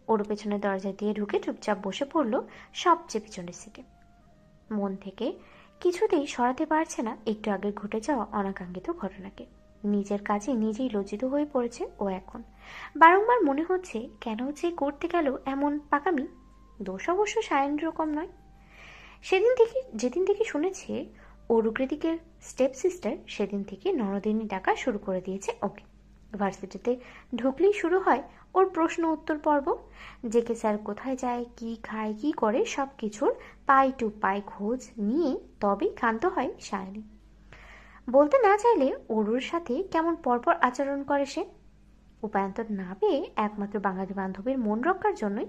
ওর পেছনে দরজা দিয়ে ঢুকে চুপচাপ বসে পড়ল সবচেয়ে পিছনের সিটে। মন থেকে কিছুতেই সরাতে পারছে না একটু আগে ঘটে যাওয়া অনাকাঙ্ক্ষিত ঘটনাকে। নিজের কাজে নিজেই লজ্জিত হয়ে পড়েছে ও এখন। বারংবার মনে হচ্ছে কেন যে করতে গেল এমন পাকামি। দোষ অবশ্য সায়নের কম নয়। যেদিন থেকে শুনেছে অরুকৃতিকের স্টেপ সিস্টার, সেদিন থেকে নরদিনী ডাকা শুরু করে দিয়েছে ওকে। ভার্সিটিতে ঢুকলেই শুরু হয় ওর প্রশ্ন উত্তর পর্ব। জেকে স্যার কোথায় যায়, কি খায়, কি করে, সব কিছুর পাই টু পাই খোঁজ নিয়ে তবেই ক্ষান্ত হয় সায়নী। বলতে না চাইলে অরুর সাথে কেমন পরপর আচরণ করে সে। উপায়ন্তর না পেয়ে একমাত্র বাঙালি বান্ধবীর মন রক্ষার জন্যই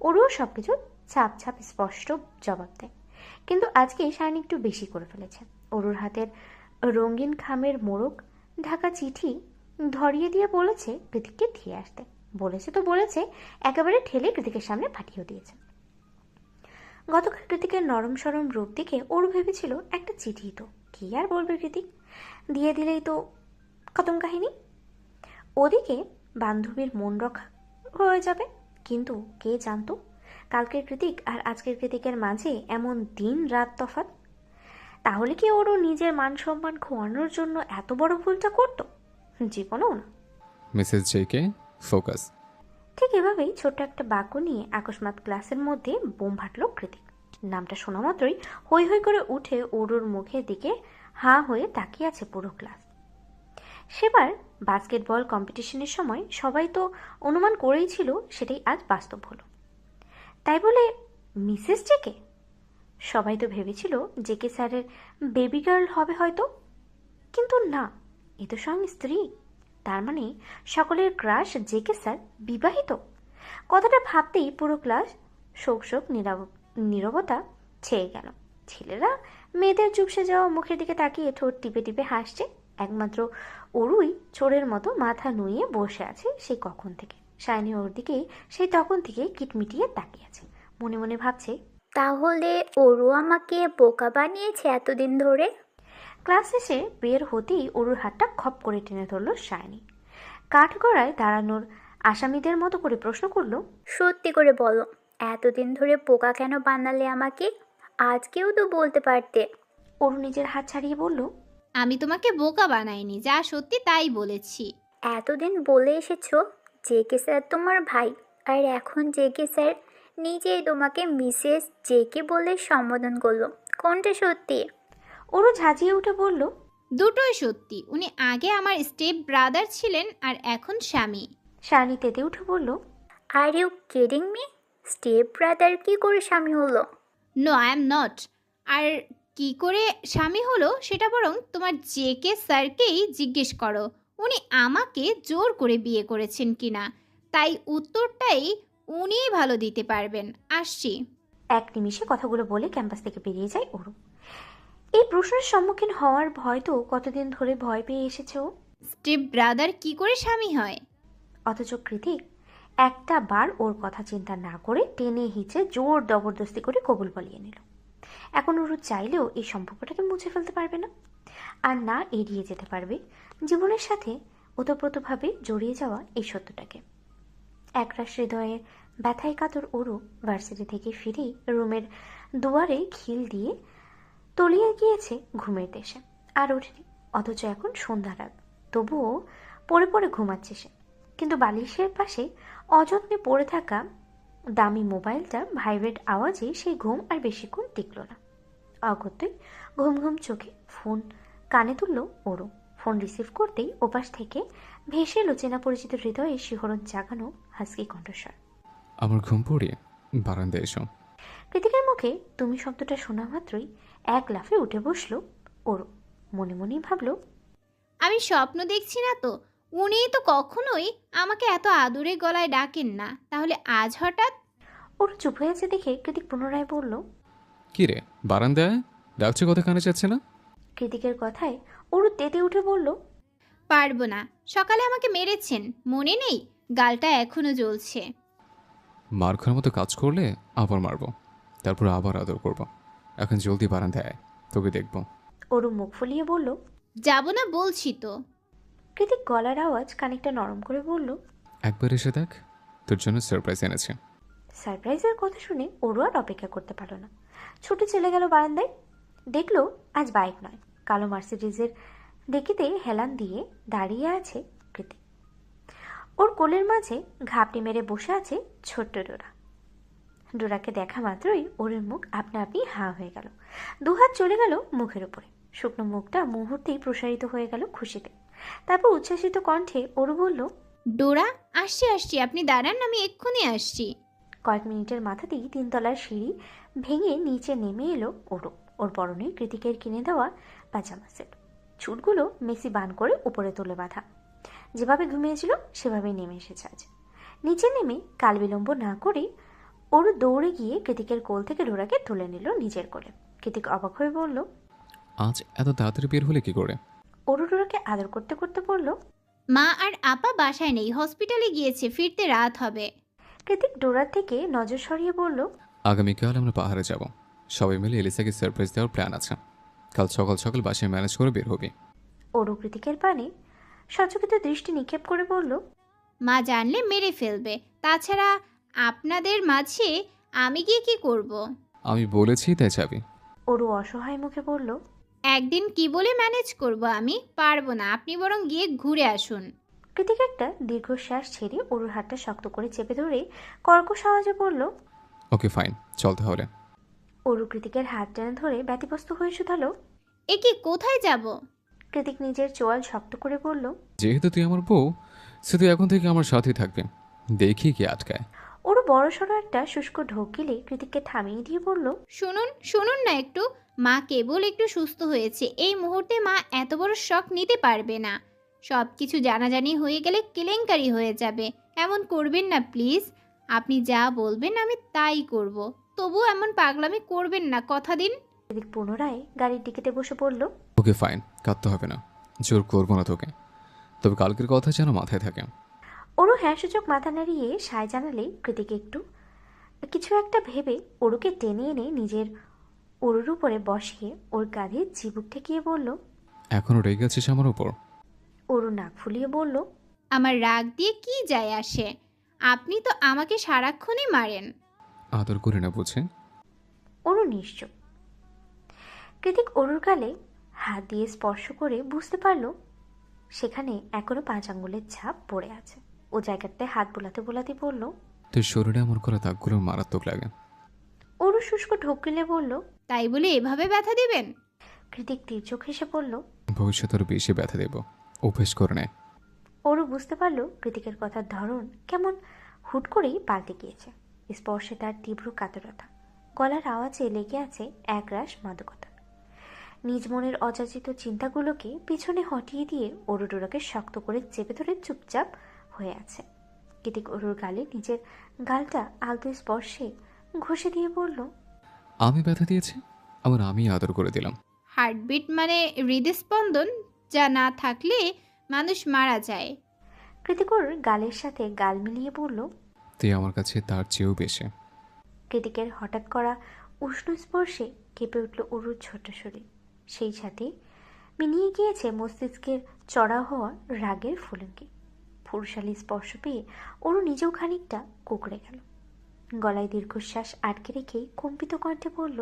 অরুও সবকিছু ছাপ ছাপ স্পষ্ট জবাব দেয়। কিন্তু আজকে সায়নী একটু বেশি করে ফেলেছে। অরুর হাতের রঙিন খামের মোড়ক ঢাকা চিঠি ধরিয়ে দিয়ে বলেছে কৃতিককে দিয়ে আসতে। বলেছে তো বলেছে, একেবারে ঠেলে কৃতিকের সামনে পাঠিয়ে দিয়েছে। গতকাল কৃতিকের নরম সরম রূপ দেখে অরু ভেবেছিল একটা চিঠি, তো কি আর বলবে কৃতিক, দিয়ে দিলেই তো খতম কাহিনী। ওদিকে বান্ধবীর মন রক্ষা হয়ে যাবে। কিন্তু কে জানতো কালকের কৃতিক আর আজকের কৃতিকের মাঝে এমন দিন রাত তফাৎ। তাহলে কি ওরও নিজের মান সম্মান খোয়ানোর জন্য এত বড় ভুলটা করতো? জীবনেও না। Mrs JK focus. ঠিক এভাবেই ছোট্ট একটা বাক্য নিয়ে আকস্মাৎ ক্লাসের মধ্যে বোম ফাটল কৃতিক। নামটা শোনা মাত্রই হৈ হৈ করে উঠে ওরুর মুখের দিকে হাঁ হয়ে তাকিয়ে আছে পুরো ক্লাস। সেবার বাস্কেটবল কম্পিটিশনের সময় সবাই তো অনুমান করেই ছিল, সেটাই আজ বাস্তব হলো। তাই বলে মিসেস জেকে? সবাই তো ভেবেছিল জেকে স্যারের বেবি গার্ল হবে হয়তো, কিন্তু না, এ তো স্বয়ং স্ত্রী। তার মানে সকলের ক্রাশ জেকে স্যার বিবাহিত। কথাটা ভাবতেই পুরো ক্লাস শোক শোক নীরবতা ছেয়ে গেল। ছেলেরা মেয়েদের চুপসে যাওয়া মুখের দিকে তাকিয়ে ঠোঁট টিপে টিপে হাসছে। একমাত্র অরুই চোরের মতো মাথা নুইয়ে বসে আছে সেই কখন থেকে। সায়নী ওর দিকে সেই তখন থেকে কিটমিটিয়ে তাকিয়ে আছে, মনে মনে ভাবছে, তাহলে ওরও আমাকে বোকা বানিয়েছে এতদিন ধরে। ক্লাস শেষে বের হতেই অরুর হাতটা খপ করে টেনে ধরল সায়নী। কাঠগড়ায় দাঁড়ানোর আসামিদের মতো করে প্রশ্ন করলো, সত্যি করে বলো, এতদিন ধরে বোকা কেন বানালে আমাকে? আজকেও তো বলতে পারতে। অরু নিজের হাত ছাড়িয়ে বলল, আমি তোমাকে বোকা বানাইনি, যা সত্যি তাই বলেছি। এতদিন বলে এসেছো জেকে স্যার তোমার ভাই, আর এখন জেকে স্যার নিজেই তোমাকে মিসেস জেকে বলে সম্বোধন করলো। কোনটা সত্যি? অরু ঝাঁঝিয়ে উঠে বলল, দুটোই সত্যি। উনি আগে আমার স্টেপ ব্রাদার ছিলেন আর এখন স্বামী। সায়নী তেতে উঠে বলল, are you kidding me? Step brother কি করে স্বামী হলো? No, I am not. আর কি করে স্বামী হলো সেটা বরং তোমার জেকে স্যারকেই জিজ্ঞেস করো। উনি আমাকে জোর করে বিয়ে করেছেন কিনা, তাই উত্তরটাই উনিই ভালো দিতে পারবেন। আসছি। এক নিমিষে কথাগুলো বলে ক্যাম্পাস থেকে বেরিয়ে যায় অরু। এই প্রশ্নের সম্মুখীন হওয়ার ভয় তো কতদিন ধরে ভয় পেয়ে এসেছে ও। স্টেপ ব্রাদার কি করে স্বামী হয়? অথচ কৃতিক একটা বার ওর কথা চিন্তা না করে টেনে হিচে জোর জবরদস্তি করে কবুল বলিয়ে নিল। এখন ওরু চাইলেও এই সম্পর্কটাকে মুছে ফেলতে পারবে না, আর না এড়িয়ে যেতে পারবে জীবনের সাথে ওতপ্রোতভাবে জড়িয়ে যাওয়া এই সত্যটাকে। একরাশ হৃদয়ের ব্যথায় কাতর অরু ভার্সিটি থেকে ফিরেই রুমের দুয়ারে খিল দিয়ে তলিয়ে গিয়েছে ঘুমের দেশে। আর ওঠেনি। অথচ এখন সন্ধ্যা রাত, তবুও পড়ে পড়ে ঘুমাচ্ছে সে। কিন্তু বালিশের পাশে অযত্নে পড়ে থাকা দামি মোবাইলটা ভাইব্রেট আওয়াজে সেই ঘুম আর বেশিক্ষণ টিকল না। অগত্যই ঘুম ঘুম চোখে ফোন কানে তুলল ওরু। ফোন রিসিভ করতেই ওপাশ থেকে ভেসে এলো চেনা পরিচিত হৃদয়ে শিহরণ জাগানো হাসকি কণ্ঠস্বর। আমার ঘুম পড়িয়ে বারান্দায় এসো। কৃতিকের মুখে তুমি শব্দটা শোনা মাত্রই এক লাফে উঠে বসলো ওরু। মনে মনেই ভাবলো, আমি স্বপ্ন দেখছি না তো? উনিই তো কখনোই আমাকে এত আদুরে গলায় ডাকেন না, তাহলে আজ হঠাৎ? ওরু চুপ হয়ে আছে দেখে কৃতিক পুনরায় বলল, কি রে, বারান্দায় ডাকছে, কথা কানে যাচ্ছে না? কৃতিকের কথায় ওরু তেতে উঠে বলল, পারবো না। সকালে আমাকে মেরেছেন, মনে নেই? গালটা এখনো জ্বলছে। মার খাওয়ার মতো কাজ করলে আবার মারবো, তারপর আবার আদর করবো। এখন জলদি বারান্দায় আয়, তোকে দেখবো। ওরু মুখ ফুলিয়ে বলল, যাব না বলছি তো। কৃতিক গলার আওয়াজ খানিকটা নরম করে বলল, একবার এসে দেখ। তোর জন্য সারপ্রাইজ এনেছি। সারপ্রাইজের কথা শুনে ওরও আর অপেক্ষা করতে পারলো না, ছুটে চলে গেল বারান্দায়। দেখলো আজ বাইক নয়, কালো মার্সিডিজের ডেকিতে হেলান দিয়ে দাঁড়িয়ে আছে কৃতিক। ওর কোলের মাঝে ঘাপটি মেরে বসে আছে ছোট্ট ডোরা। ডোরাকে দেখা মাত্রই ওরের মুখ আপনা আপনি হাঁ হয়ে গেল, দুহাত চলে গেল মুখের উপরে। শুকনো মুখটা মুহূর্তেই প্রসারিত হয়ে গেল খুশিতে। তারপর উচ্ছ্বাসিত কণ্ঠে ওরু বলল, ডোরা, আসছি আসছি, আপনি দাঁড়ান, আমি এক্ষুনি আসছি। কয়েক মিনিটের মাথাতেই 3 তলার সিঁড়ি ভেঙে নিচে নেমে এলো ওরু। ওর পরনে কৃতিকের কিনে দেওয়া পাজামা সেট, চুলগুলো মেসি বান করে উপরে তুলে বাঁধা। যেভাবে ঘুমিয়েছিল সেভাবেই নেমে এসেছে আজ। নিচে নেমে কাল বিলম্ব না করে ওরু দৌড়ে গিয়ে কৃতিকের কোল থেকে ডোরাকে তুলে নিল নিজের কোলে। কৃতিক অবাক হয়ে বলল, আজ এত তাড়াতাড়ি বের হলে কি করে? ওরু ডোরাকে আদর করতে করতে বলল। মা আর আপা বাসায় নেই, হসপিটালে গিয়েছে, ফিরতে রাত হবে। কৃতিক ডোরার থেকে নজর সরিয়ে বলল, আগামীকাল আমরা পাহাড়ে যাব, সবাই মিলে এলিসাকে সারপ্রাইজ দেওয়ার প্ল্যান আছে। কাল সকাল সকাল বাসায় ম্যানেজ করে বের হবি। ওরু কৃতিকের পানে সচকিত দৃষ্টি নিক্ষেপ করে বলল, মা জানলে মেরে ফেলবে। তাছাড়া আপনাদের মাঝে আমি গিয়ে কি করব? আমি বলেছি তাই যাবি। ওরু অসহায় মুখে বলল, একদিন কি বলে ম্যানেজ করব? আমি পারবো না, আপনি বরং গিয়ে ঘুরে আসুন। কৃতিক একটা দীর্ঘশ্বাস ছেড়ে ওরুর হাতটা শক্ত করে চেপে ধরে কর্কশ আওয়াজে বলল, ওকে ফাইন, চল তাহলে। ওরু কৃতিকের হাত টেনে ধরে ব্যতিব্যস্ত হয়ে শুধালো। এ কি, কোথায় যাব? কৃতিক নিজের চোয়াল শক্ত করে বলল, যেহেতু তুই আমার বউ, সে তুই এখন থেকে আমার সাথেই থাকবে, দেখি কি আটকায়। ওরু বড়সড় একটা শুষ্ক ঢোক গিলে কৃতিককে থামিয়ে দিয়ে বলল, শুনুন শুনুন না একটু, মা কেবল একটু সুস্থ হয়েছে, এই মুহূর্তে মা এত বড় শক নিতে পারবে না। সব কিছু জানাজানি হয়ে গেলে কেলেঙ্কারি হয়ে যাবে। এমন করবেন না প্লিজ। আপনি যা বলবেন আমি তাই করব। তবু এমন পাগলামি করবেন না, কথা দিন। কৃতিক পুনরায় গাড়ির ডিকিতে বসে পড়ল। ওকে ফাইন, কাঁদতে হবে না, জোর করবো না তোকে, তবে কালকের কথা যেন মাথায় থাকে। ওরু হ্যাঁ সূচক মাথা নাড়িয়ে সায় জানালে কৃতিক একটু কিছু একটা ভেবে ওরুকে টেনে এনে নিজের ওরুর উপরে বসিয়ে ওর কাঁধে চিবুক ঠেকিয়ে বলল। এখনও রেগে আছিস আমার উপর? ওরু নাক ফুলিয়ে বলল, আমার রাগ দিয়ে কি যায় আসে? আপনি তো আমাকে সারাক্ষণই মারেন। আদর করে না বুঝে? ওরু নিশ্চুপ। কৃতিক ওরুর গালে হাত দিয়ে স্পর্শ করে বুঝতে পারল সেখানে এখনো 5 আঙ্গুলের ছাপ পড়ে আছে। ও জায়গাটায় হাত বোলাতে বোলাতে বলল। তোর শরীরে আমার করা দাগগুলো মারাত্মক লাগে। ওরু শুষ্ক ঢোক গিলে বলল। তাই বলে এভাবে ব্যথা দিবেন? কৃতিক তীর্যক হেসে বলল। ভবিষ্যতে আরো বেশি ব্যথা দেব, অভ্যেস করে নেয়। ওরু বুঝতে পারল কৃতিকের কথার ধরন কেমন হুট করেই পাল্টে গিয়েছে। স্পর্শে তার তীব্র কাতরতা, গলার আওয়াজে লেগে আছে একরাশ মাদকতা। নিজ মনের অযাচিত চিন্তাগুলোকে পিছনে হটিয়ে দিয়ে ওরু ডোরাকে শক্ত করে চেপে ধরে চুপচাপ হয়ে আছে। কৃতিক ওরুর গালে নিজের গালটা আলতো স্পর্শে ঘষে দিয়ে বলল। আমি ব্যথা দিয়েছি, আবার আমি আদর করে দিলাম। হার্টবিট মানে হৃদস্পন্দন, যা না থাকলে মানুষ মারা যায়। কৃতিক ওর গালের সাথে গাল মিলিয়ে বলল। তুই আমার কাছে তার চেয়েও বেশি। কৃতিকের হঠাৎ করা উষ্ণ স্পর্শে কেঁপে উঠল ওরুর ছোট শরীর। সেই সাথে মিলিয়ে গিয়েছে মস্তিষ্কের চড়া হওয়া রাগের ফুলঙ্কি। পুরুষালী স্পর্শ পেয়ে ওরু নিজেও খানিকটা কুঁকড়ে গেল। গলায় দীর্ঘশ্বাস আটকে রেখেই কম্পিত কণ্ঠে বলল।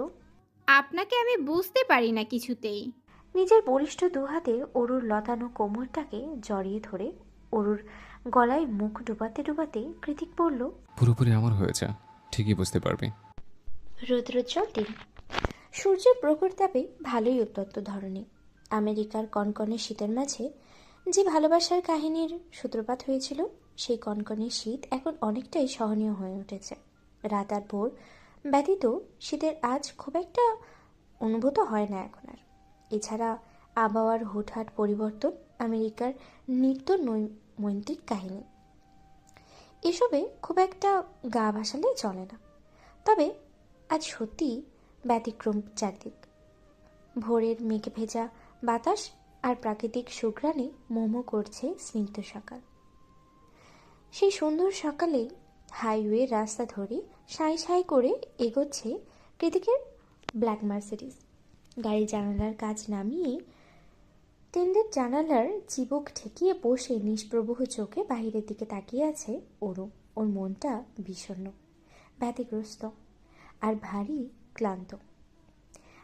আপনাকে আমি বুঝতে পারি না কিছুতেই। নিজের বলিষ্ঠ দুহাতে ওরুর লতানো কোমরটাকে জড়িয়ে ধরে ওরুর গলায় মুখ ডুবাতে ডুবাতে কৃতিক বলল। পুরোপুরি আমার হয়েছে, ঠিকই বুঝতে পারবি। রৌদ্রোজ্জ্বল দিন, সূর্যের প্রখর তাপে ভালোই উত্তপ্ত ধরনী। আমেরিকার কনকনে শীতের মাঝে যে ভালোবাসার কাহিনীর সূত্রপাত হয়েছিল, সেই কনকনে শীত এখন অনেকটাই সহনীয় হয়ে উঠেছে। রাত আর ভোর ব্যতীত শীতের আজ খুব একটা অনুভূত হয় না এখন আর। এছাড়া আবহাওয়ার হুটহাট পরিবর্তন আমেরিকার নিত্য নৈমিত্তিক কাহিনী, এসবে খুব একটা গা ভাসালে চলে না। তবে আজ সত্যিই ব্যতিক্রম চারদিক। ভোরের মেঘে ভেজা বাতাস আর প্রাকৃতিক সুঘ্রাণে মোমো করছে স্নিগ্ধ সকাল। সেই সুন্দর সকালে হাইওয়ে রাস্তা ধরে সাঁই সাঁই করে এগোচ্ছে কৃতিকের ব্ল্যাক মার্সিডিজ। গাড়ির জানালার কাজ নামিয়ে টেন্ডের জানালার চিবুক ঠেকিয়ে বসে নিষ্প্রভু চোখে বাহিরের দিকে তাকিয়ে আছে ওরু। ওর মনটা বিষণ্ণ, ব্যতিগ্রস্ত আর ভারী ক্লান্ত।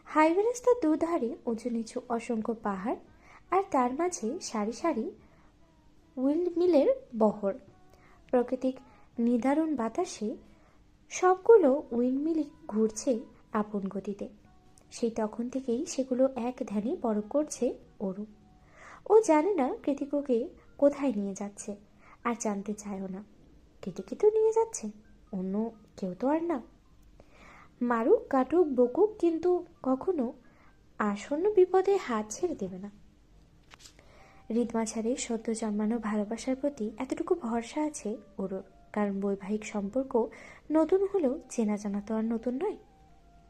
হাইওয়ে রাস্তার দুধারে উঁচু নিচু অসংখ্য পাহাড়, আর তার মাঝে সারি সারি উইন্ডমিলের বহর। প্রাকৃতিক নিদারুণ বাতাসে সবগুলো উইন্ডমিলই ঘুরছে আপন গতিতে। সেই তখন থেকেই সেগুলো এক ধ্যানে বরফ করছে ওরু। ও জানে না কৃতিককে কোথায় নিয়ে যাচ্ছে, আর জানতে চায়ও না। কৃতিকে তো নিয়ে যাচ্ছে, অন্য কেউ তো আর না। মারুক কাটুক বকুক, কিন্তু কখনো আসন্ন বিপদে হাত ছেড়ে দেবে না। হৃদমাঝারে সদ্য জন্মানো ভালোবাসার প্রতি এতটুকু ভরসা আছে ওরুর, কারণ বৈবাহিক সম্পর্ক নতুন হলেও চেনা জানা তো আর নতুন নয়।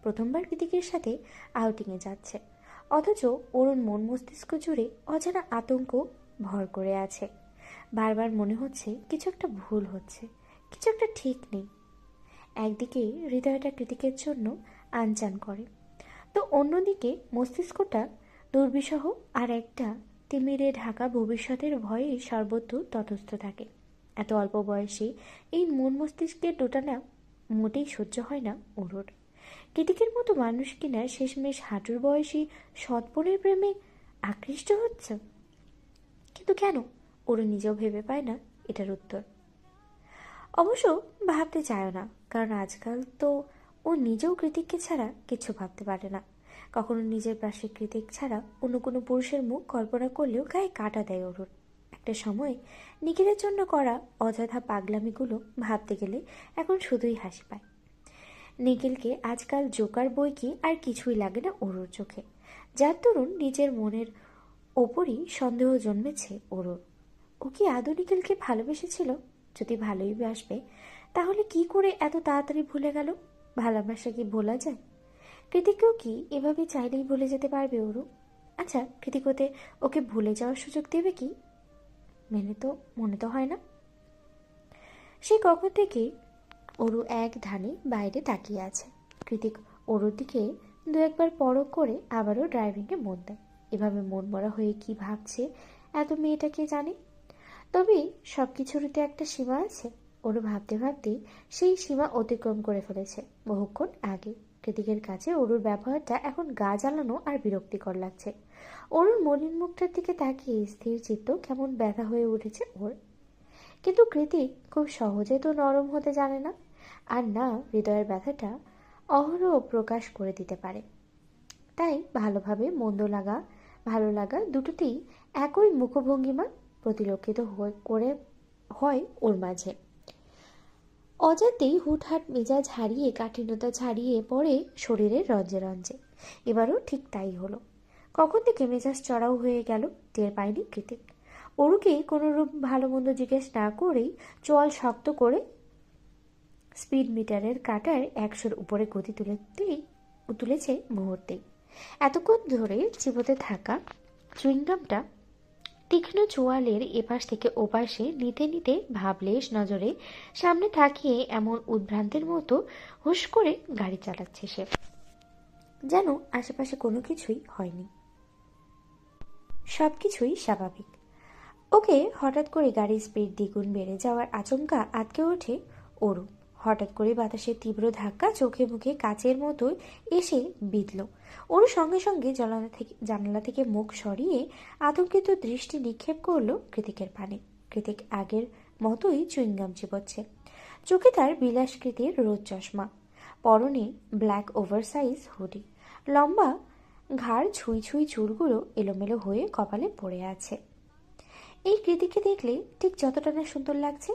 প্রথমবার কৃতিকের সাথে আউটিংয়ে যাচ্ছে, অথচ অরুণ মন মস্তিষ্ক জুড়ে অজানা আতঙ্ক ভর করে আছে। বারবার মনে হচ্ছে কিছু একটা ভুল হচ্ছে, কিছু একটা ঠিক নেই। একদিকে হৃদয়টা কৃতিকের জন্য আনচান করে, তো অন্যদিকে মস্তিষ্কটা দুর্বিষহ আর একটা তিমিরে ঢাকা ভবিষ্যতের ভয়ে সর্বত্র তটস্থ থাকে। এত অল্প বয়সে এই মন মস্তিষ্কের দোটানা মোটেই সহ্য হয় না ওরুর। কৃতিকের মতো মানুষ কিনা শেষমেশ হাঁটুর বয়সী সৎপরের প্রেমে আকৃষ্ট হচ্ছে। কিন্তু কেন, ওরা নিজেও ভেবে পায় না এটার উত্তর। অবশ্য ভাবতে চায় না, কারণ আজকাল তো ও নিজেও কৃতিককে ছাড়া কিছু ভাবতে পারে না। কখনো নিজের পাশে কৃতিক ছাড়া অন্য কোনো পুরুষের মুখ কল্পনা করলেও গায়ে কাটা দেয় ওর। একটা সময় নিখিলের জন্য করা অযথা পাগলামিগুলো ভাবতে গেলে এখন শুধুই হাসি পায়। নিখিলকে আজকাল জোকার বই কি আর কিছুই লাগে না ওরুর চোখে, যার দরুন নিজের মনের ওপরই সন্দেহ জন্মেছে ওরুর। ও কি আদৌ নিখিলকে ভালোবেসেছিল? যদি ভালোই বাসবে, তাহলে কি করে এত তাড়াতাড়ি ভুলে গেল? ভালোবাসা কি ভোলা যায়? কৃতিকেও কি এভাবে চাইলেই ভুলে যেতে পারবে ওরু? আচ্ছা, কৃতিকতে ওকে ভুলে যাওয়ার সুযোগ দেবে কি? মনে তো হয় না। সে কখন থেকে অরু এক ধানে বাইরে তাকিয়ে আছে। কৃতিক অরুর দিকে দু একবার পরখ করে আবারও ড্রাইভিংয়ে মন দেয়। এভাবে মন মরা হয়ে কি ভাবছে এত মেয়েটাকে জানে। তবে সব কিছুরই তো একটা সীমা আছে। ওরু ভাবতে ভাবতেই সেই সীমা অতিক্রম করে ফেলেছে বহুক্ষণ আগে। কৃতিকের কাছে অরুর ব্যবহারটা এখন গা জ্বালানো আর বিরক্তিকর লাগছে। অরুর মলিন মুখটার দিকে তাকিয়ে স্থির চিত্ত কেমন ব্যথা হয়ে উঠেছে ওর। কিন্তু কৃতিক খুব সহজে তো নরম হতে জানে না, আর না হৃদয়ের ব্যথাটা অহরহ প্রকাশ করে দিতে পারে। তাই ভালোভাবে মন্দ লাগা ভালো লাগা দুটোতেই একই মুখভঙ্গিমা প্রতিলক্ষিত হয় ওর মাঝে। অজাতেই হুটহাট মেজাজ হারিয়ে কাঠিন্যতা ছাড়িয়ে পড়ে শরীরের রঞ্জে রঞ্জে। এবারও ঠিক তাই হলো। কখন থেকে মেজাজ চড়াও হয়ে গেল টের পায়নি কৃতিক। অরুকে কোনোরূপ ভালো মন্দ জিজ্ঞেস না করেই চোয়াল শক্ত করে স্পিড মিটারের কাঁটার 100-র উপরে গতি তুলেছে মুহূর্তেই। এতক্ষণ ধরে চিবোতে থাকা চুইংগামটা তীক্ষ্ণ চোয়ালের এপাশ থেকে ওপাশে নিতে নিতে ভাবলেশ নজরে সামনে তাকিয়ে এমন উদ্ভ্রান্তের মতো হুশ করে গাড়ি চালাচ্ছে সে, যেন আশেপাশে কোনো কিছুই হয়নি, সবকিছুই স্বাভাবিক। ওকে হঠাৎ করে গাড়ির স্পিড দ্বিগুণ বেড়ে যাওয়ার আচমকা আটকে ওঠে অরু। হঠাৎ করে বাতাসের তীব্র ধাক্কা চোখে মুখে কাচের মতো এসে বিঁধল। ওর সঙ্গে সঙ্গে জানালা থেকে মুখ সরিয়ে আতঙ্কিত দৃষ্টি নিক্ষেপ করলো কৃতিকের পানে। কৃতিক আগের মতোই চুইংগাম চিবোচ্ছে। চোখে তার বিলাসকৃতির রোদ চশমা, পরনে ব্ল্যাক ওভারসাইজ হুডি, লম্বা ঘাড় ছুঁই ছুঁই চুলগুলো এলোমেলো হয়ে কপালে পড়ে আছে। এই কৃতিকে দেখলে ঠিক যতটা না সুন্দর লাগছে,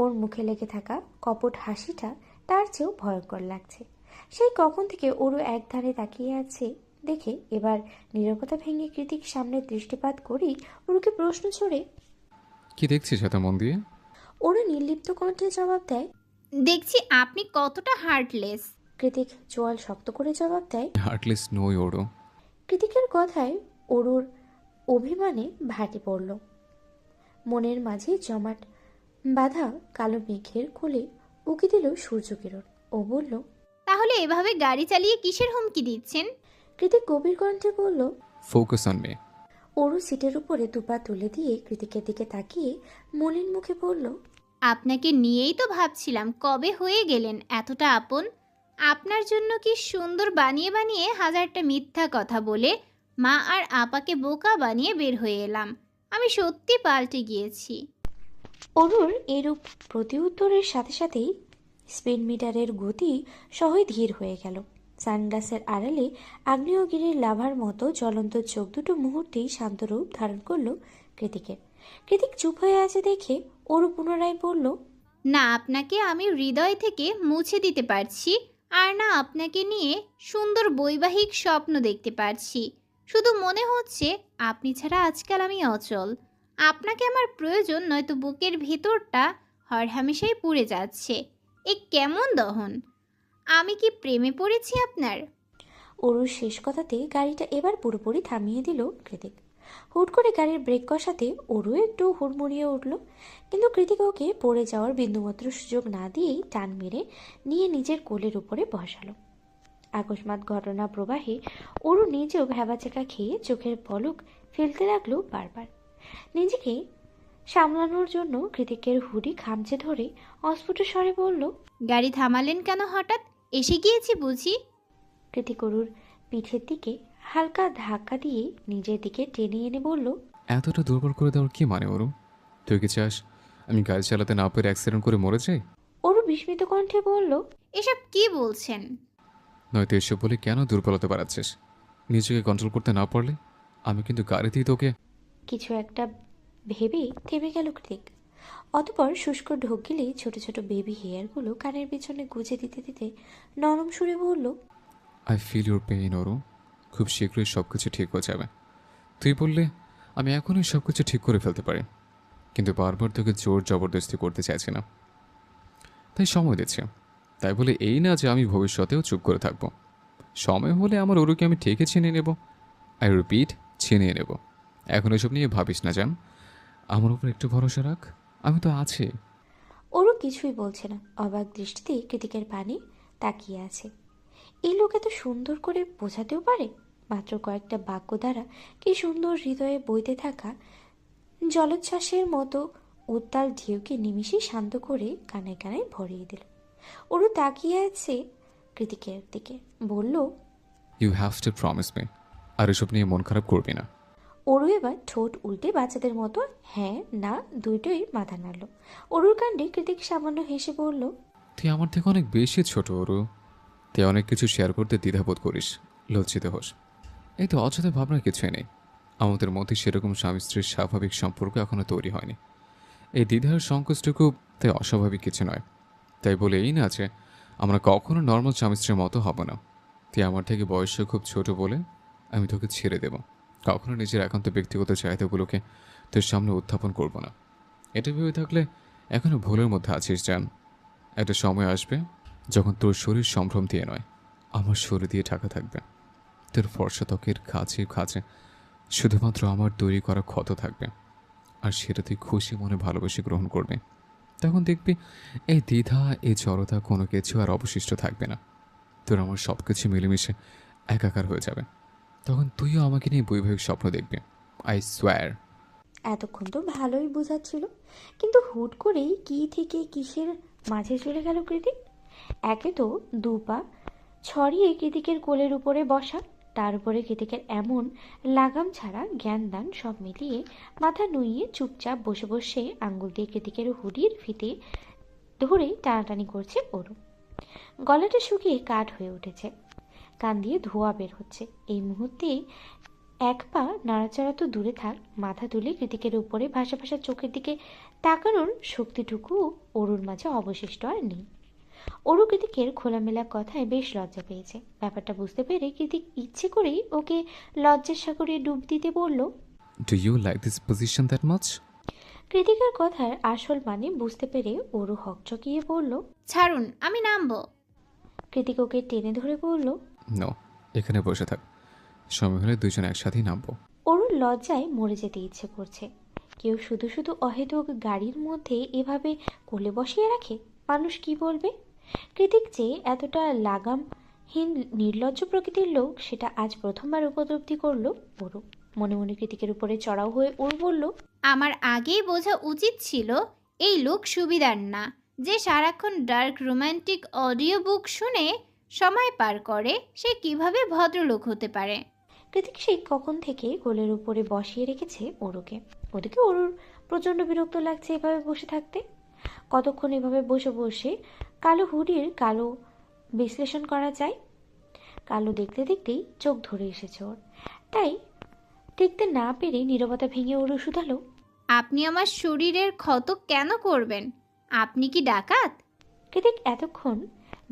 ওর মুখে লেগে থাকা কপট হাসিটা তার চেয়েও ভয়ঙ্কর লাগছে। সেই কখন থেকে ওরও এক ধারে তাকিয়ে আছে দেখে এবার নীরবতা ভেঙে কৃতিক সামনে দৃষ্টিপাত করেই ওরকে প্রশ্ন ছড়ে, কি দেখছিস এত মন দিয়ে? ওরা নির্লিপ্ত কণ্ঠে জবাব দেয়, দেখছি আপনি কতটা হার্টলেস। কৃতিক চোয়াল শক্ত করে জবাব দেয়, হার্টলেস নই ওরও। কৃতিকের কথায় ওরুর অভিমানে ভাটি পড়ল। মনের মাঝে জমাট বাঁধা কালো মেঘের কোলে উকি দিল সূর্যকিরণ। ও বলল, তাহলে এভাবে গাড়ি চালিয়ে কিসের হুমকি দিচ্ছেন? কৃতিক গভীর কণ্ঠে বলল, ফোকাস অন মে। ওরু সিটের উপরে দুপা তুলে দিয়ে কৃতিকের দিকে তাকিয়ে মলিন মুখে বলল, আপনাকে নিয়েই তো ভাবছিলাম কবে হয়ে গেলেন এতটা আপন। আপনার জন্য কি সুন্দর বানিয়ে বানিয়ে হাজারটা মিথ্যা কথা বলে মা আর আপাকে বোকা বানিয়ে বের হয়ে এলাম। আমি সত্যি পাল্টে গিয়েছি। অরুর এরূপ প্রতিউত্তরের সাথে সাথেই স্পিড মিটারের গতি সহই ধীর হয়ে গেল। সানগ্লাসের আড়ালে আগ্নেয়গিরির লাভার মতো জ্বলন্ত চোখ দুটো মুহূর্তেই শান্তরূপ ধারণ করলো কৃতিকের। কৃতিক চুপ হয়ে আছে দেখে অরু পুনরায় বলল, না আপনাকে আমি হৃদয় থেকে মুছে দিতে পারছি, আর না আপনাকে নিয়ে সুন্দর বৈবাহিক স্বপ্ন দেখতে পারছি। শুধু মনে হচ্ছে আপনি ছাড়া আজকাল আমি অচল। আপনাকে আমার প্রয়োজন, নয়তো বুকের ভেতরটা হরহামেশাই পুড়ে যাচ্ছে। এ কেমন দহন! আমি কি প্রেমে পড়েছি আপনার? অরুর শেষ কথাতে গাড়িটা এবার পুরোপুরি থামিয়ে দিল কৃতিক। হুট করে গাড়ির ব্রেক কষাতে অরু একটু হুড়মুড়িয়ে উঠল, কিন্তু কৃতিক ওকে পড়ে যাওয়ার বিন্দুমাত্র সুযোগ না দিয়েই টান মেরে নিয়ে নিজের কোলের উপরে বসালো। আকস্মাৎ ঘটনা প্রবাহে অরু নিজেও ভ্যাবাচেকা খেয়ে চোখের পলক ফেলতে লাগলো বারবার। নিজেকে সামলানোর জন্য কৃতিকের হুডি খামচে ধরে অস্ফুট স্বরে বলল, গাড়ি থামালেন কেন হঠাৎ? এসে গিয়েছি বুঝি? কৃতিক অরুর পিঠের দিকে হালকা ধাক্কা দিয়ে নিজের দিকে টেনে এনে বলল, এতটা দুর্বল করে দেওয়ার কি মানে ওরু? তুই কি চাস আমি গাড়ি চালাতে না পেরে অ্যাক্সিডেন্ট করে মরে যাই? অরু বিস্মিত কণ্ঠে বলল, এসব কি বলছেন? নয়তো এসব বলে কেন দুর্বলতা বাড়াচ্ছিস? নিজেকে কন্ট্রোল করতে না পারলে আমি কিন্তু গাড়িতেই তোকে। কিছু একটা ভেবে থেমে গেল কৃতিক। অতপর শুষ্ক ঢোক গিলে ছোট ছোট বেবি হেয়ারগুলো কানের পেছনে গুজে দিতে দিতে নরম সুরে বলল, I feel your pain Oru. খুব শীঘ্রই সব কিছু ঠিক হয়ে যাবে। তুই বললে আমি এখনই সব কিছু ঠিক করে ফেলতে পারি, কিন্তু বারবার তোকে জোর জবরদস্তি করতে চাইছি না, তাই সময় দিচ্ছি। তাই বলে এই না যে আমি ভবিষ্যতেও চুপ করে থাকবো। সময় হলে আমার ওরুকে আমি ঠিকই ছিনিয়ে নেব। আই রিপিট, ছিনিয়ে নেব। এখন এসব নিয়ে ভাবিস না জান, আমার উপর একটু ভরসা রাখ, আমি তো আছি। ওরও কিছুই বলছে না, অবাক দৃষ্টিতে কৃতিকের পানে তাকিয়ে আছে। এই লোক এত সুন্দর করে বোঝাতেও পারে! মাত্র কয়েকটা বাক্য দ্বারা কি সুন্দর হৃদয়ে বইতে থাকা জলোচ্ছ্বাসের মতো উত্তাল ঢেউকে নিমিষে শান্ত করে কানায় কানায় ভরিয়ে দিল। ওরও তাকিয়ে আছে কৃতিকের দিকে, বলল, you have to promise me, আর এসব নিয়ে মন খারাপ করবি না। অরু এবার ঠোঁট উল্টে বাচ্চাদের মতো হ্যাঁ না দুটোই মাথা নাড়ল। অরুর কাণ্ডে কৃতিক সামান্য হেসে বলল, তুই আমার থেকে অনেক বেশি ছোট ওরু। তুই অনেক কিছু শেয়ার করতে দ্বিধাবোধ করিস, লজ্জিত হোস। এই তো অযথা ভাবনার কিছুই নেই। আমাদের মধ্যে সেরকম স্বামী স্ত্রীর স্বাভাবিক সম্পর্ক এখনও তৈরি হয়নি। এই দ্বিধার সংকোচটুকু তাই অস্বাভাবিক কিছু নয়। তাই বলে এই না যে আমরা কখনো নর্মাল স্বামী স্ত্রীর মতো হব না। তুই আমার থেকে বয়সে খুব ছোট বলে আমি তোকে ছেড়ে দেব। কখনো নিজের একান্ত ব্যক্তিগত চাহিদাগুলোকে তোর সামনে উত্থাপন করব না। এটা ভেবে থাকলে এখনো ভুলের মধ্যে আছিস জান। একটা সময় আসবে যখন তোর শরীর সম্ভ্রম দিয়ে নয়, আমার শরীর দিয়ে ঢাকা থাকবে। তোর ফর্সা ত্বকের কাছে কাছে শুধুমাত্র আমার তৈরি করা ক্ষত থাকবে, আর সেটা তুই খুশি মনে ভালোবেসে গ্রহণ করবে। তখন দেখবি এই দ্বিধা, এই জড়তা কোনো কিছু আর অবশিষ্ট থাকবে না। তোর আমার সব কিছু মিলেমিশে একাকার হয়ে যাবে। তখন তুইও আমাকে নিয়ে বৈবাহিক স্বপ্ন দেখবি, আই সোয়ার। এতক্ষণ তো ভালোই বোঝাচ্ছিল, কিন্তু হুট করেই কি থেকে কিসের মাঝে চলে গেল কৃতিক। একে তো দুপা ছড়িয়ে কৃতিকের কোলের উপরে বসা, তার উপরে কৃতিকের এমন লাগাম ছাড়া জ্ঞান দান সব মিলিয়ে মাথা নুইয়ে চুপচাপ বসে বসে আঙ্গুল দিয়ে কৃতিকের হুডির ফিতে ধরে টানাটানি করছে ওরু। গলাটা শুকিয়ে কাঠ হয়ে উঠেছে, কান দিয়ে ধোঁয়া বের হচ্ছে। এই মুহূর্তে এক পা নাড়াচাড়া তো দূরে থাক, মাথা তুলে কৃতিকের উপরে ভাসা ভাসা চোখের দিকে তাকানোর শক্তিটুকু অরুর মাঝে অবশিষ্ট আর নেই। অরু কৃতিকের খোলামেলা কথায় বেশ লজ্জা পেয়েছে। ব্যাপারটা বুঝতে পেরে কৃতিক ইচ্ছে করেই ওকে লজ্জার সাগরে ডুব দিতে বলল, do you like this position that much? কৃতিকের কথার আসল মানে বুঝতে পেরে অরু হকচকিয়ে বলল, ছাড়ুন, আমি নামবো। কৃতিক ওকে টেনে ধরে বলল, নো, এখানে বসে থাক। সময় হলে দুজন একসাথেই নামবো। অরুর লজ্জায় মরে যেতে ইচ্ছে করছে। কেউ শুধু শুধু অহেতুক গাড়ির মধ্যে এভাবে কোলে বসিয়ে রাখে, মানুষ কি বলবে? কৃতিক যে এতটা লাগামহীন নির্লজ্জ প্রকৃতির লোক সেটা আজ প্রথমবার উপলব্ধি করলো অরু। মনে মনে কৃতিকের উপরে চড়াও হয়ে ওর বলল, আমার আগেই বোঝা উচিত ছিল এই লোক সুবিধার না, যে সারাক্ষণ ডার্ক রোমান্টিক অডিও বুক শুনে সময় পার করে, সে কিভাবে ভদ্রলোক হতে পারে? কৃতিক সেই কখন থেকে কোলের উপরে বসিয়ে রেখেছে অরুকে। ওদিকে অরুর প্রচণ্ড বিরক্ত লাগছে এভাবে বসে থাকতে। কতক্ষণ এভাবে বসে বসে কালো হুডির কালো বিশ্লেষণ করা যায়? কালো দেখতে দেখতেই চোখ ধরে এসেছে ওর, তাই টিকতে না পেরে নীরবতা ভেঙে অরু শুধালো, আপনি আমার শরীরের ক্ষত কেন করবেন? আপনি কি ডাকাত? কৃতিক এতক্ষণ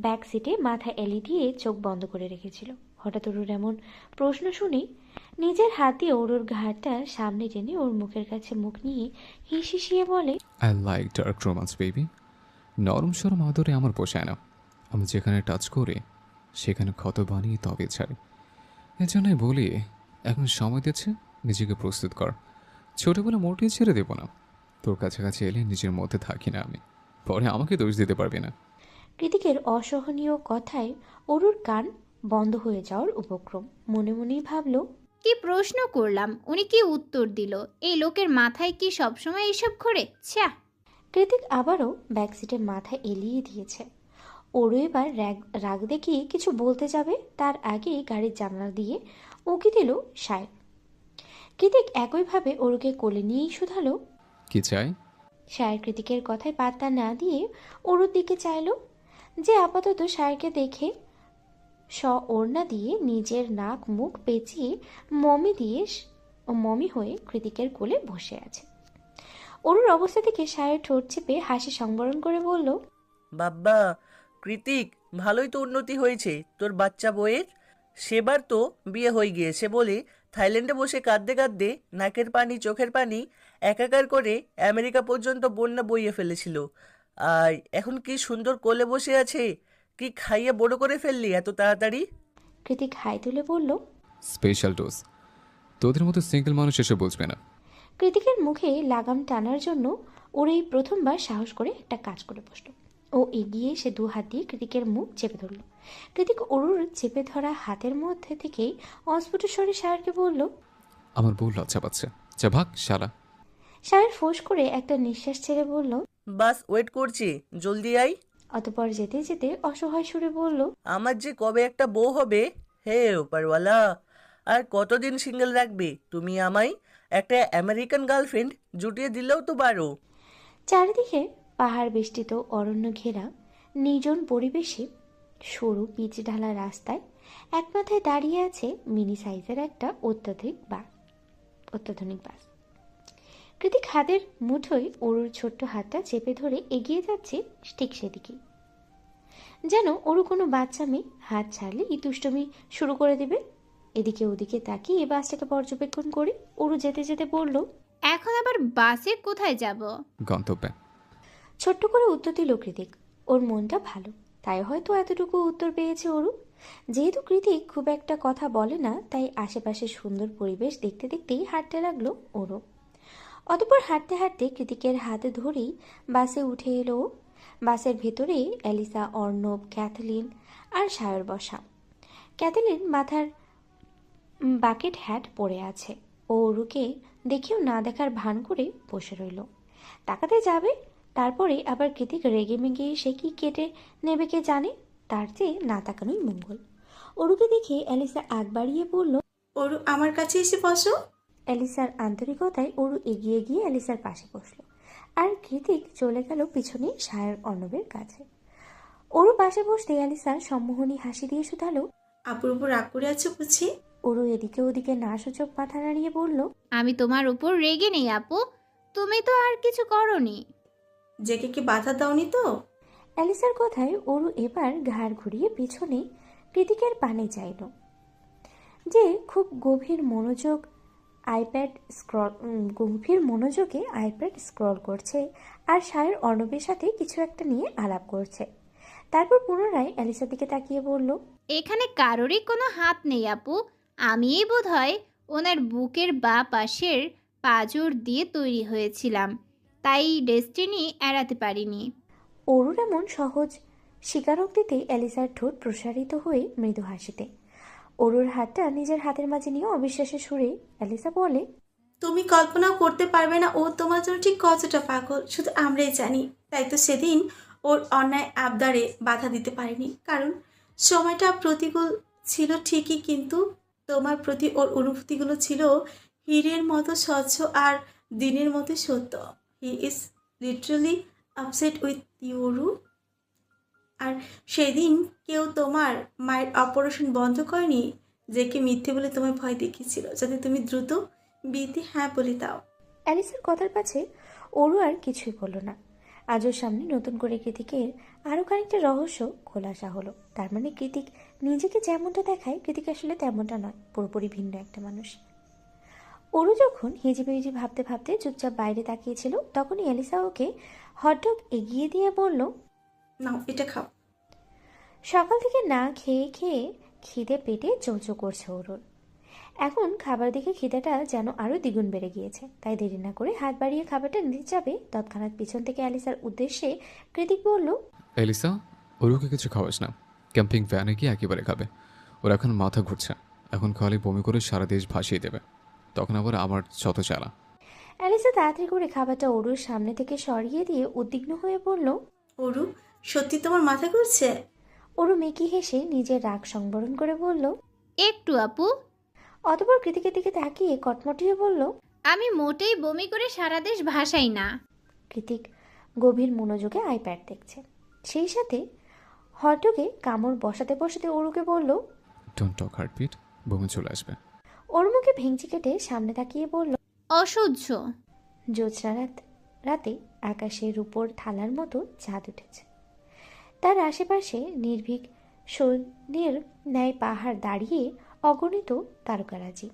ব্যাক সিটে মাথা এলি দিয়ে চোখ বন্ধ করে রেখেছিল। হঠাৎ অরুর এমন প্রশ্ন শুনে নিজের হাত দিয়ে অরুর ঘাড়টা সামনে টেনে ওর মুখের কাছে মুখ নিয়ে হিসিয়ে বলে, I like dark romance baby. নরম সরম আদরে আমার পোষায় না। আমি যেখানে টাচ করি সেখানে ক্ষত বানিয়ে তবে ছাড়ি। এজন্যই বলি, এখন সময় দিচ্ছে, নিজেকে প্রস্তুত কর। ছোটবেলা মোটেই ছেড়ে দেব না। তোর কাছাকাছি এলে নিজের মধ্যে থাকি না আমি, পরে আমাকে দোষ দিতে পারবি না। কৃতিকের অসহনীয় কথায় অরুর কান বন্ধ হয়ে যাওয়ার উপক্রম। মনে মনেই ভাবল, কি প্রশ্ন করলাম, উনি কি উত্তর দিল? এই লোকের মাথায় কি সবসময় এসব ঘোরে? ছ্যা! কৃতিক আবারও ব্যাক সিটে মাথা এলিয়ে দিয়েছে। ওরও এবার রাগ দেখিয়ে কিছু বলতে যাবে, তার আগেই গাড়ির জানলা দিয়ে উঁকি দিল সায়। কৃতিক একইভাবে ওরুকে কোলে নিয়েই শুধালো, কি চাই? সায়ের কৃতিকের কথায় পাত্তা না দিয়ে ওরুর দিকে চাইল, যে আপাতত সায়রকে দেখে ওড়না দিয়ে নিজের নাক মুখ পেঁচিয়ে মমি হয়ে কৃতিকের কোলে বসে আছে। অরুর অবস্থা থেকে সায়ের ঠোঁট চেপে হাসি সংবরণ করে বলল, বাব্বা, কৃতিক, ভালোই তো উন্নতি হয়েছে তোর বাচ্চা বউয়ের। সেবার তো বিয়ে হয়ে গিয়েছে বলে থাইল্যান্ডে বসে কাঁদতে কাঁদতে নাকের পানি চোখের পানি একাকার করে আমেরিকা পর্যন্ত বন্যা বইয়ে ফেলেছিল। আর এখন কি সুন্দর কোলে বসে আছে। কি খাইয়ে বড় করে ফেললি এত তাড়াতাড়ি? কৃতিক হাই তুলে বলল। Special dose. তোদের মতো সিঙ্গেল মানুষ এসে বুঝবে না। কৃতিকের মুখে লাগাম টানার জন্য ওর এই প্রথমবার সাহস করে একটা কাজ করে বসল। ও এগিয়ে এসে দু হাত দিয়ে কৃতিকের মুখ চেপে ধরল। কৃতিক অরুর চেপে ধরা হাতের মধ্যে থেকেই অস্ফুট স্বরে সায়রকে বলল, আমার বউ লজ্জা পাচ্ছে, যা ভাগ শালা। সায়র ফোঁস করে একটা নিঃশ্বাস ছেড়ে বলল, বাস ওয়েট করছি, জলদি আই। অতপর যেতে যেতে অসহায় সুরে বলল, আমার যে কবে একটা বউ হবে, হে উপরওয়ালা। আর কতদিন সিঙ্গেল রাখবে তুমি আমায়? একটা আমেরিকান গার্লফ্রেন্ড জুটিয়ে দিলেও তো পারো। চারিদিকে পাহাড় বেষ্টিত অরণ্য ঘেরা নির্জন পরিবেশে সরু পিচ ঢালা রাস্তায় এক মাথায় দাঁড়িয়ে আছে মিনি সাইজের একটা অত্যাধুনিক বাস। কৃতিক হাতের মুঠোয় অরুর ছোট্ট হাতটা চেপে ধরে এগিয়ে যাচ্ছে ঠিক সেদিকেই, যেন অরু কোনো বাচ্চা মেয়ে হাত ছাড়লে দুষ্টুমি শুরু করে দেবে। এদিকে ওদিকে তাকিয়ে বাসটাকে পর্যবেক্ষণ করে অরু যেতে যেতে বলল, এখন আবার বাসে কোথায় যাব? গন্তব্যে। ছোট্ট করে উত্তর দিল কৃতিক। ওর মনটা ভালো, তাই হয়তো এতটুকু উত্তর পেয়েছে অরু। যেহেতু কৃতিক খুব একটা কথা বলে না, তাই আশেপাশে সুন্দর পরিবেশ দেখতে দেখতেই হাঁটতে লাগলো ওরও। অতঃপর হাঁটতে হাঁটতে কৃতিকের হাতে ধরেই বাসে উঠে এলো। বাসের ভেতরে অ্যালিসা, অর্ণব, ক্যাথলিন আর সায়র বসা। ক্যাথলিন মাথার বাকেট হ্যাট পরে আছে। ও অরুকে দেখেও না দেখার ভান করে বসে রইল। তাকাতে যাবে, তারপরে আবার কৃতিক রেগে মেগে সে কি কেটে নেবে কে জানে। তার চেয়ে না তাকানোই মঙ্গল। অরুকে দেখে অ্যালিসা আগ বাড়িয়ে বলল, ওরু আমার কাছে এসে বসো। অ্যালিসার আন্তরিকতায় অরু এগিয়ে গিয়ে অ্যালিসার পাশে বসল, আর কৃতিক চলে গেল পিছনে সায়র অর্ণবের কাছে। অরু পাশে বসতে অ্যালিসার সম্মোহনী হাসি দিয়ে শুধালো, আপুর উপর রাগ করে আছো বুঝি? অরু এদিকে ওদিকে না সূচক মাথা নাড়িয়ে বলল, আমি তোমার উপর রেগে নেই আপু, তুমি তো আর কিছু করনি। জেকে কি বাধা দাওনি তো? অ্যালিসার কথায় অরু এবার ঘাড় ঘুরিয়ে পিছনে কৃতিকের পানে চাইল, যে খুব গভীর মনোযোগে আইপ্যাড স্ক্রল করছে আর সায়র অর্ণবের সাথে কিছু একটা নিয়ে আলাপ করছে। তারপর পুনরায় অ্যালিসার দিকে তাকিয়ে বলল, এখানে কারোরই কোনো হাত নেই আপু, আমিই বোধহয় ওনার বুকের বা পাশের পাঁজর দিয়ে তৈরি হয়েছিলাম, তাই ডেস্টিনি এড়াতে পারিনি। অরুর এমন সহজ স্বীকারোক্তিতে অ্যালিসার ঠোঁট প্রসারিত হয়ে মৃদু হাসিতে। অরুর হাতটা নিজের হাতের মাঝে নিয়ে অবিশ্বাসের সুরে অ্যালিসা বলে, তুমি কল্পনাও করতে পারবে না ও তোমার জন্য ঠিক কতটা পাগল, শুধু আমরাই জানি। তাই তো সেদিন ওর অন্যায় আবদারে বাধা দিতে পারিনি, কারণ সময়টা প্রতিকূল ছিল ঠিকই, কিন্তু তোমার প্রতি ওর অনুভূতিগুলো ছিল হীরের মতো স্বচ্ছ আর দিনের মতো সত্য। He is literally upset with ইউরু। আর সেদিন কেউ তোমার মায়ের অপারেশন বন্ধ করেনি, যে কে মিথ্যে বলে তোমায় ভয় দেখিয়েছিল, যাতে তুমি দ্রুত বিয়েতে হ্যাঁ বলে দাও। অ্যালিসের কথার পাছে ওরও আর কিছুই বলল না। আজ ওর সামনে নতুন করে কৃতিকের আরও খানিকটা রহস্য খোলাসা হলো। তার মানে কৃতিক নিজেকে যেমনটা দেখায়, কৃতিক আসলে তেমনটা নয়, পুরোপুরি ভিন্ন একটা মানুষ। ওরও যখন হিজিবে হিজি ভাবতে ভাবতে চুপচাপ বাইরে তাকিয়েছিল, তখনই অ্যালিসা ওকে হটডগ এগিয়ে দিয়ে বলল, নাও এটা খাও। সকাল থেকে না খেয়ে খেয়ে খিদে পেটে চৌচো করছে ওর। এখন খাবার দেখে খিদেটা যেন আরও দ্বিগুণ বেড়ে গিয়েছে। তাই দেরি না করে হাত বাড়িয়ে খাবারটা নিতে যাবে, তৎক্ষণাৎ পিছন থেকে অ্যালিসার উদ্দেশ্যে কৃতিক বলল, এলিসা, ওরুকে কিছু খাওয়াস না। ক্যাম্পিং ভ্যানে গিয়ে একেবারে খাবে। ওর এখন মাথা ঘুরছে। এখন খালি বমি করে সারা দেশ ভাসিয়ে দেবে। তখন আবার আমার শত চালা। অ্যালিসা তাড়াতাড়ি করে খাবারটা ওরুর সামনে থেকে সরিয়ে দিয়ে উদ্বিগ্ন হয়ে বলল, অরু, সত্যি তোমার মাথা ঘুরছে? ওরু মেকি হেসে নিজের রাগ সংবরণ করে বলল। একটু আপু, অতঃপর কৃতিকের দিকে তাকিয়ে কটমটিয়ে বলল, আমি মোটেই বমি করে সারা দেশ ভাসাই না। কৃতিক গভীর মনোযোগে আইপ্যাড দেখছে। সেই সাথে হটডগে কামড় বসাতে বসাতে অরুকে বলল, ডোন্ট টক হার্টবিট, বমি চলে আসবে। ওর মুখে ভেঙচি কেটে সামনে তাকিয়ে বলল, অসহ্য। জ্যোৎস্না রাতে আকাশের উপর থালার মতো চাঁদ উঠেছে। তার আশেপাশে নির্ভীক সৈন্যের ন্যায় পাহাড় দাঁড়িয়ে অগণিত তারকারাজি।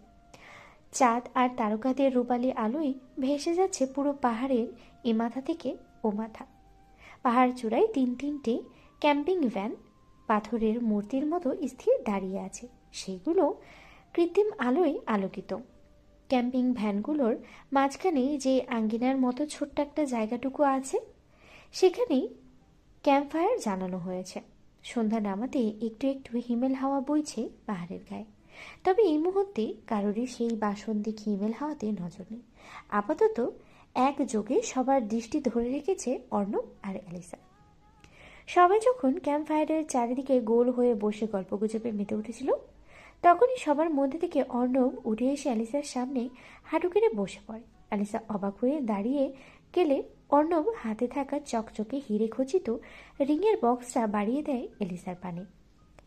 চাঁদ আর তারকাদের রূপালী আলোয় ভেসে যাচ্ছে পুরো পাহাড়ের এ মাথা থেকে ও মাথা। পাহাড় চূড়ায় তিনটে ক্যাম্পিং ভ্যান পাথরের মূর্তির মতো স্থির দাঁড়িয়ে আছে, সেগুলো কৃত্রিম আলোয় আলোকিত। ক্যাম্পিং ভ্যানগুলোর মাঝখানে যে আঙ্গিনার মতো ছোট্ট একটা জায়গাটুকু আছে, সেখানেই ক্যাম্পফায়ার জ্বালানো হয়েছে। সন্ধ্যা নামাতে একটু একটু হিমেল হাওয়া বইছে পাহাড়ের গায়ে। তবে এই মুহূর্তে কারোরই সেই বাসন্দিক হিমেল হাওয়াতে নজর নেই। আপাতত একযোগে সবার দৃষ্টি ধরে রেখেছে অর্ণব আর অ্যালিসা। সবাই যখন ক্যাম্পফায়ারের চারিদিকে গোল হয়ে বসে গল্পগুজবে মেতে উঠেছিল, তখনই সবার মধ্যে থেকে অর্ণব উঠে এসে অ্যালিসার সামনে হাঁটু কেড়ে বসে পড়ে। অ্যালিসা অবাক হয়ে দাঁড়িয়ে গেলে অর্ণব হাতে থাকা চকচকে হিরে খচিত রিংয়ের বক্সটা বাড়িয়ে দেয় এলিসার পানে।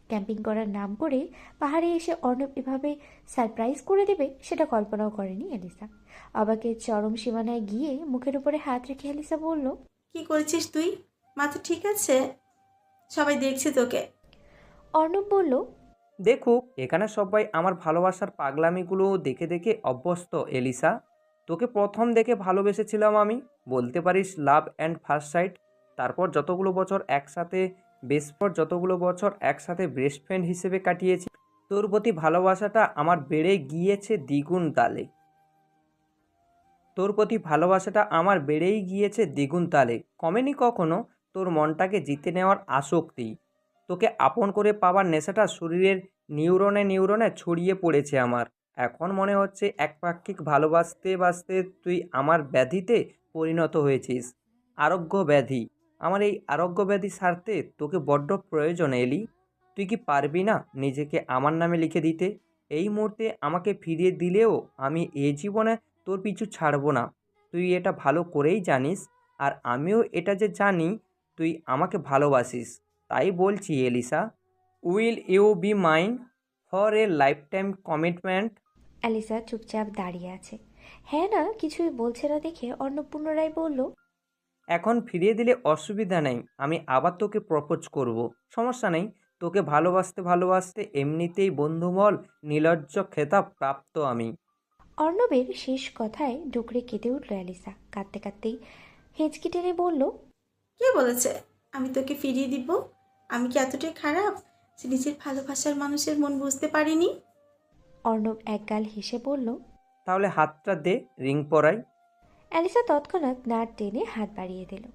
ক্যাম্পিং করার নাম করে পাহাড়ে এসে অর্ণব এভাবে সারপ্রাইজ করে দেবে সেটা কল্পনাও করেনি এলিসা। অবাকের চরম সীমানায় গিয়ে মুখের উপরে হাত রেখে এলিসা বলল, কি করেছিস তুই? মাথা ঠিক আছে? সবাই দেখছে তোকে। অর্ণব বলল, দেখুক, এখানে সবাই আমার ভালোবাসার পাগলামিগুলো দেখে দেখে অভ্যস্ত এলিসা। তোকে প্রথম দেখে ভালোবেসেছিলাম আমি, বলতে পারিস লাভ অ্যান্ড ফার্স্ট সাইট। তারপর যতগুলো বছর একসাথে বেস্ট ফ্রেন্ড হিসেবে কাটিয়েছি, তোর প্রতি ভালোবাসাটা আমার বেড়ে গিয়েছে দ্বিগুণ তালে। কমেনি কখনো তোর মনটাকে জিতে নেওয়ার আসক্তি। তোকে আপন করে পাওয়ার নেশাটা শরীরের নিউরনে ছড়িয়ে পড়েছে আমার। এখন মনে হচ্ছে একপাক্ষিক ভালোবাসতে বাসতে তুই আমার ব্যাধিতে পরিণত হয়েছিস। আরোগ্য ব্যাধি। আমার এই আরোগ্য ব্যাধি সারতে তোকে বড্ড প্রয়োজন এলি। তুই কি পারবি না নিজেকে আমার নামে লিখে দিতে? এই মুহূর্তে আমাকে ফিরিয়ে দিলেও আমি এ জীবনে তোর পিছু ছাড়ব না। তুই এটা ভালো করেই জানিস, আর আমিও এটা যে জানি তুই আমাকে ভালোবাসিস। তাই বলছি Elisa, will you be mine for a lifetime commitment? Alisa চুপচাপ দাঁড়িয়ে আছে। হ্যাঁ না কিছুই বলছে না দেখে অর্ণব পুনরায় বলল, এখন ফিরিয়ে দিলে অসুবিধা নেই, আমি আবার তোকে প্রপোজ করব। সমস্যা নেই। তোকে ভালোবাসতে ভালোবাসতে এমনিতেই বন্ধুমল নির্লজ্জ খেতাব প্রাপ্ত আমি। অর্ণবের শেষ কথায় ডুকরে কেঁদে উঠল অ্যালিসা। কাঁদতে কাঁদতেই হেঁচকি টেনে বলল, কে বলেছে আমি তোকে ফিরিয়ে দিব? আমি কি এতটাই খারাপ যে নিজের ভালোবাসার মানুষের মন বুঝতে পারিনি? অর্ণব একগাল হেসে বলল। তাহলে হাতটা দে, রিং পরাই। অ্যালিসা তৎক্ষণাৎ নাট টেনে হাত বাড়িয়ে দিল।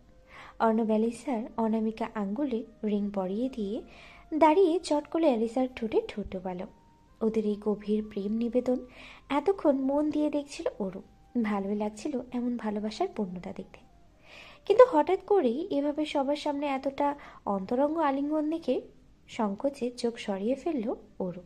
অর্ণব অ্যালিসার অনামিকা আঙ্গুলে রিং পরিয়ে দিয়ে দাঁড়িয়ে চট করে অ্যালিসার ঠোঁটে ঠোঁট ডোবাল। ওদের এই গভীর প্রেম নিবেদন এতক্ষণ মন দিয়ে দেখছিল ওরু। ভালোই লাগছিল এমন ভালোবাসার পূর্ণতা দেখতে। কিন্তু হঠাৎ করেই এভাবে সবার সামনে এতটা অন্তরঙ্গ আলিঙ্গন দেখে সংকোচে চোখ সরিয়ে ফেলল ওরও।